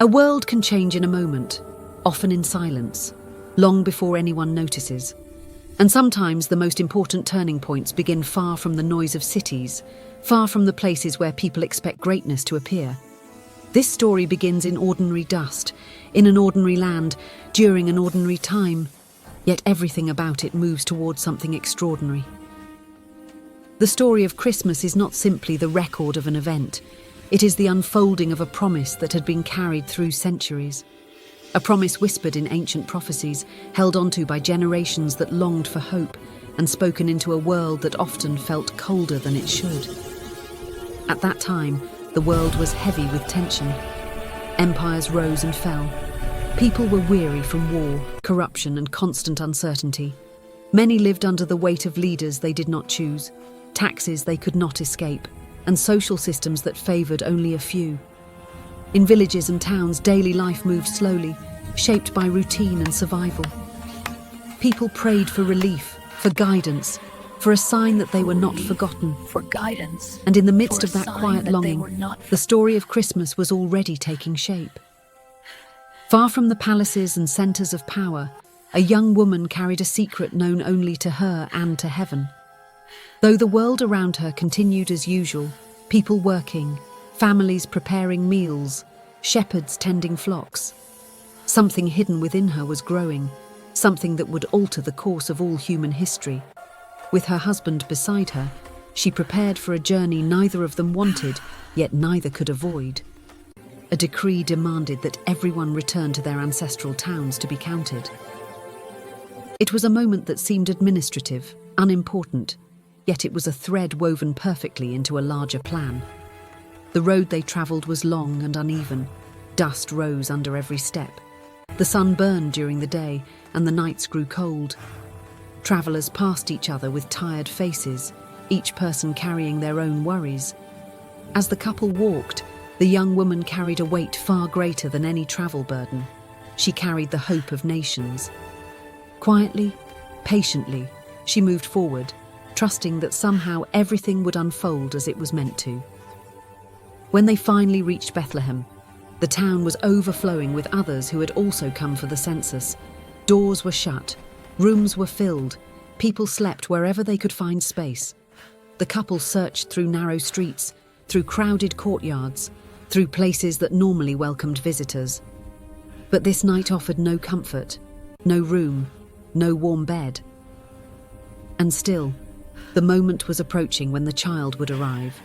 A world can change in a moment, often in silence, long before anyone notices. And sometimes the most important turning points begin far from the noise of cities, far from the places where people expect greatness to appear. This story begins in ordinary dust, in an ordinary land, during an ordinary time, yet everything about it moves towards something extraordinary. The story of Christmas is not simply the record of an event. It is the unfolding of a promise that had been carried through centuries. A promise whispered in ancient prophecies, held onto by generations that longed for hope, and spoken into a world that often felt colder than it should. At that time, the world was heavy with tension. Empires rose and fell. People were weary from war, corruption, and constant uncertainty. Many lived under the weight of leaders they did not choose, taxes they could not escape, and social systems that favoured only a few. In villages and towns, daily life moved slowly, shaped by routine and survival. People prayed for relief, for guidance, for a sign that they were not forgotten. For guidance. And in the midst of that quiet longing, the story of Christmas was already taking shape. Far from the palaces and centres of power, a young woman carried a secret known only to her and to heaven. Though the world around her continued as usual, people working, families preparing meals, shepherds tending flocks, something hidden within her was growing, something that would alter the course of all human history. With her husband beside her, she prepared for a journey neither of them wanted, yet neither could avoid. A decree demanded that everyone return to their ancestral towns to be counted. It was a moment that seemed administrative, unimportant, yet it was a thread woven perfectly into a larger plan. The road they travelled was long and uneven. Dust rose under every step. The sun burned during the day, and the nights grew cold. Travellers passed each other with tired faces, each person carrying their own worries. As the couple walked, the young woman carried a weight far greater than any travel burden. She carried the hope of nations. Quietly, patiently, she moved forward, trusting that somehow everything would unfold as it was meant to. When they finally reached Bethlehem, the town was overflowing with others who had also come for the census. Doors were shut, rooms were filled, people slept wherever they could find space. The couple searched through narrow streets, through crowded courtyards, through places that normally welcomed visitors. But this night offered no comfort, no room, no warm bed. And still, the moment was approaching when the child would arrive.